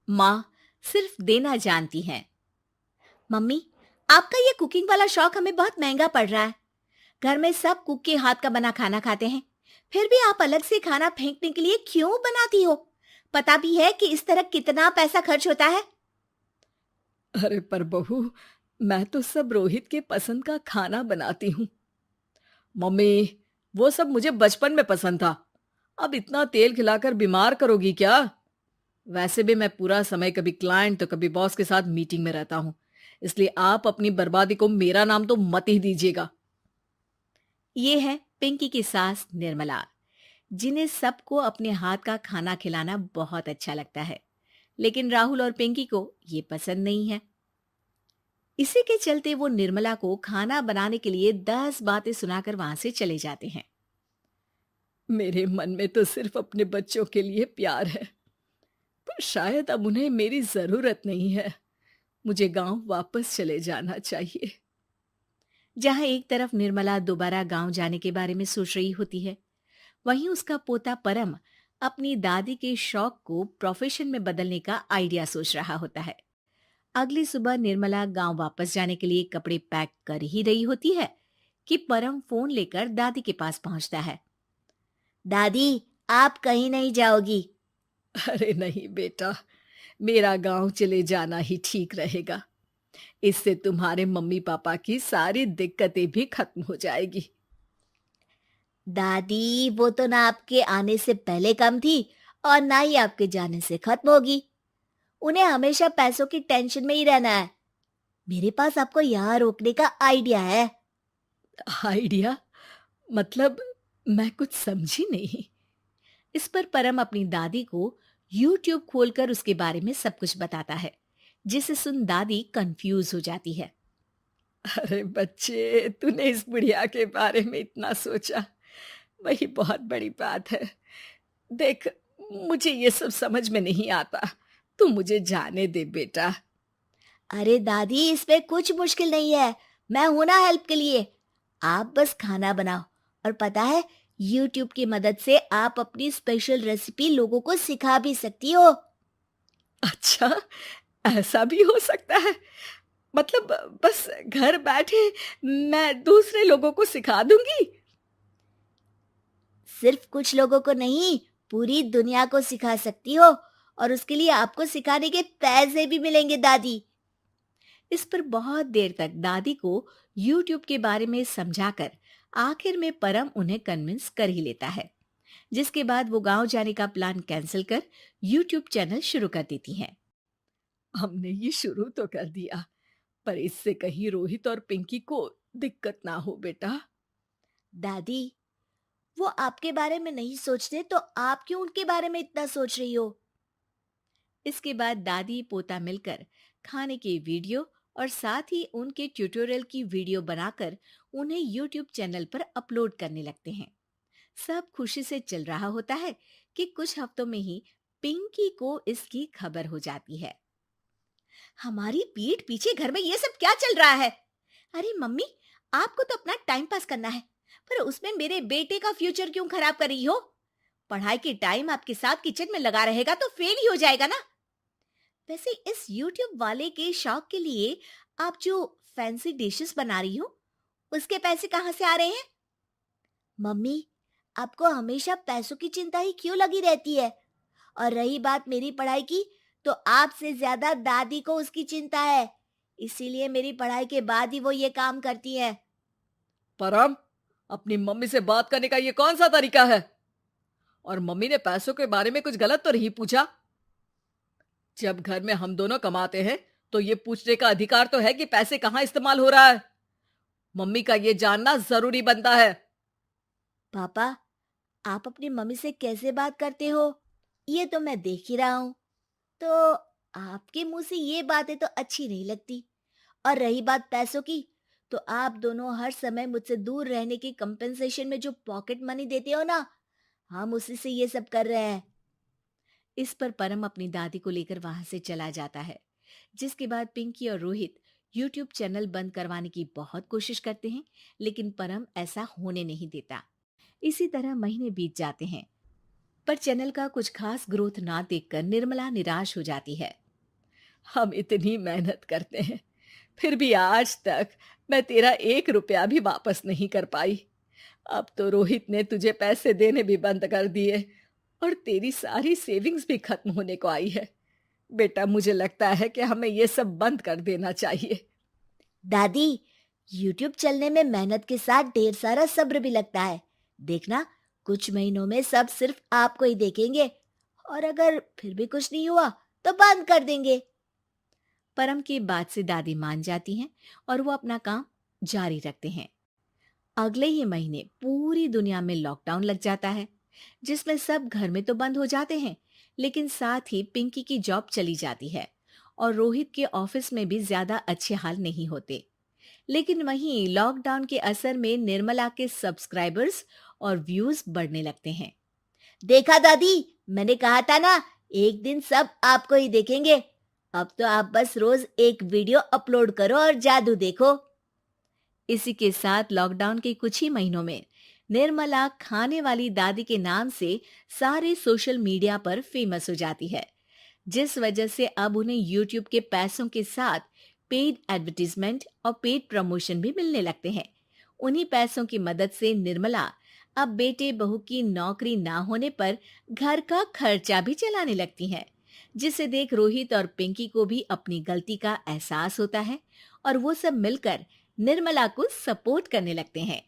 माँ सिर्फ देना जानती हैं। मम्मी, आपका ये कुकिंग वाला शौक हमें बहुत महंगा पड़ रहा है। घर में सब कुक के हाथ का बना खाना खाते हैं, फिर भी आप अलग से खाना फेंकने के लिए क्यों बनाती हो? पता भी है कि इस तरह कितना पैसा खर्च होता है। अरे पर बहू, मैं तो सब रोहित के पसंद का खाना बनाती हूँ। मम्मी, वो सब मुझे बचपन में पसंद था। अब इतना तेल खिलाकर बीमार करोगी क्या? वैसे भी मैं पूरा समय कभी क्लाइंट तो कभी बॉस के साथ मीटिंग में रहता हूँ। इसलिए आप अपनी बर्बादी को मेरा नाम तो मत ही दीजिएगा। ये है पिंकी की सास निर्मला, जिन्हें सबको अपने हाथ का खाना खिलाना बहुत अच्छा लगता है, लेकिन राहुल और पिंकी को ये पसंद नहीं है। इसी के चलते वो निर्मला को खाना बनाने के लिए 10 बातें सुनाकर वहां से चले जाते हैं। मेरे मन में तो सिर्फ अपने बच्चों के लिए प्यार है, पर शायद अब उन्हें मेरी जरूरत नहीं है। मुझे गांव वापस चले जाना चाहिए। जहां एक तरफ निर्मला दोबारा गांव जाने के बारे में सोच रही होती है, वहीं उसका पोता परम अपनी दादी के शौक को प्रोफेशन में बदलने का आइडिया सोच रहा होता है। अगली सुबह निर्मला गांव वापस जाने के लिए कपड़े पैक कर ही रही होती है कि परम फोन लेकर दादी के पास पहुंचता है। दादी, आप कहीं नहीं जाओगी? अरे नहीं बेटा, मेरा गांव चले जाना ही ठीक रहेगा। इससे तुम्हारे मम्मी पापा की सारी दिक्कतें भी खत्म हो जाएगी। दादी, वो तो ना आपके आने से पहले कम थी और ना ही आपके जाने से खत्म होगी। उन्हें हमेशा पैसों की टेंशन में ही रहना है। मेरे पास आपको यहाँ रोकने का आइडिया है। आइडिया? मतलब, मैं कुछ समझी नहीं। इस पर परम अपनी दादी को YouTube खोलकर उसके बारे में सब कुछ बताता है, जिसे सुन दादी कंफ्यूज हो जाती है। अरे बच्चे, तूने इस बुढ़िया के बारे में इतना सोचा, वही बहुत बड़ी बात है। देख, मुझे ये सब समझ में नहीं आता। तू मुझे जाने दे बेटा। अरे दादी, इसमें कुछ मुश्किल नहीं है। मैं हूं ना हेल्प के लिए। आप बस खाना बनाओ, और पता है, YouTube की मदद से आप अपनी स्पेशल रेसिपी लोगों को सिखा भी सकती हो। अच्छा, ऐसा भी हो सकता है? मतलब, बस घर बैठे मैं दूसरे लोगों को सिखा दूंगी? सिर्फ कुछ लोगों को नहीं, पूरी दुनिया को सिखा सकती हो, और उसके लिए आपको सिखाने के पैसे भी मिलेंगे दादी। इस पर बहुत देर तक दादी को YouTube के बारे में समझाकर आखिर में परम उन्हें कन्विंस कर ही लेता है, जिसके बाद वो गांव जाने का प्लान कैंसिल कर YouTube चैनल शुरू कर देती हैं। हमने ये शुरू तो कर दिया, पर इससे कहीं रोहित और पिंकी को दिक्कत ना हो बेटा। दादी, वो आपके बारे में नहीं सोचते तो आप क्यों उनके बारे में इतना सोच रही हो? इसके बाद दादी पोता मिलकर खाने की वीडियो और साथ ही उनके ट्यूटोरियल की वीडियो बनाकर उन्हें YouTube चैनल पर अपलोड करने लगते हैं। सब खुशी से चल रहा होता है कि कुछ हफ्तों में ही पिंकी को इसकी खबर हो जाती है। हमारी पीठ पीछे घर में ये सब क्या चल रहा है? अरे मम्मी, आपको तो अपना टाइम पास करना है, पर उसमें मेरे बेटे का फ्यूचर क्यों खराब कर रही हो? पढ़ाई के टाइम आपके साथ किचन में लगा रहेगा तो फेल ही हो जाएगा ना। वैसे इस YouTube वाले के शौक के लिए आप जो फैंसी डिशेस बना रही हो, उसके पैसे कहाँ से आ रहे हैं? मम्मी, आपको हमेशा पैसों की चिंता ही क्यों लगी रहती है? और रही बात मेरी पढ़ाई की, तो आपसे ज्यादा दादी को उसकी चिंता है। इसीलिए मेरी पढ़ाई के बाद ही वो ये काम करती है। परम, अपनी मम्मी से बात करने का ये कौन सा तरीका है? और मम्मी ने पैसों के बारे में कुछ गलत तो नहीं पूछा? जब घर में हम दोनों कमाते हैं, तो ये पूछने का अधिकार तो है कि पैसे कहाँ इस्तेमाल हो रहा है। मम्मी का ये जानना जरूरी बनता है। पापा, आप अपनी मम्मी से कैसे बात करते हो, ये तो मैं देख ही रहा हूँ। तो आपके मुंह से ये बातें तो अच्छी नहीं लगती। और रही बात पैसों की, तो आप दोनों हर समय मुझसे दूर रहने की कंपेंसेशन में जो पॉकेट मनी देते हो ना, हम उसी से ये सब कर रहे हैं। इस पर परम अपनी दादी को लेकर वहां से चला जाता है, जिसके बाद पिंकी और रोहित YouTube चैनल बंद करवाने की बहुत कोशिश करते हैं, लेकिन परम ऐसा होने नहीं देता। इसी तरह महीने बीत जाते हैं। पर चैनल का कुछ खास ग्रोथ ना देखकर निर्मला निराश हो जाती है। हम इतनी मेहनत करते हैं, फिर भी आज तक मैं तेरा 1 रुपया भी वापस नहीं कर पाई। अब तो रोहित ने तुझे पैसे देने भी बंद कर दिए और तेरी सारी सेविंग्स भी खत्म होने को आई है। बेटा, मुझे लगता है कि हमें ये सब बंद कर देना चाहिए। दादी, यूट्यूब चलने में मेहनत के साथ ढेर सारा सब्र भी लगता है। देखना, कुछ महीनों में सब सिर्फ आपको ही देखेंगे, और अगर फिर भी कुछ नहीं हुआ तो बंद कर देंगे। परम की बात से दादी मान जाती हैं और वो अपना काम जारी रखते हैं। अगले ही महीने पूरी दुनिया में लॉकडाउन लग जाता है, जिसमें सब घर में तो बंद हो जाते हैं, लेकिन साथ ही पिंकी की जॉब चली जाती है और रोहित के ऑफिस में भी ज्यादा अच्छे हाल नहीं होते। लेकिन वहीं लॉकडाउन के असर में निर्मला के सब्सक्राइबर्स और व्यूज बढ़ने लगते हैं। देखा दादी, मैंने कहा था ना, एक दिन सब आपको ही देखेंगे। अब तो आप बस रोज एक वीडियो अपलोड करो और जादू देखो। इसी के साथ लॉकडाउन के कुछ ही महीनों में निर्मला खाने वाली दादी के नाम से सारे सोशल मीडिया पर फेमस हो जाती है, जिस वजह से अब उन्हें यूट्यूब के पैसों के साथ पेड एडवर्टीजमेंट और पेड प्रमोशन भी मिलने लगते हैं। उन्हीं पैसों की मदद से निर्मला अब बेटे बहू की नौकरी ना होने पर घर का खर्चा भी चलाने लगती हैं, जिसे देख रोहित और पिंकी को भी अपनी गलती का एहसास होता है और वो सब मिलकर निर्मला को सपोर्ट करने लगते हैं।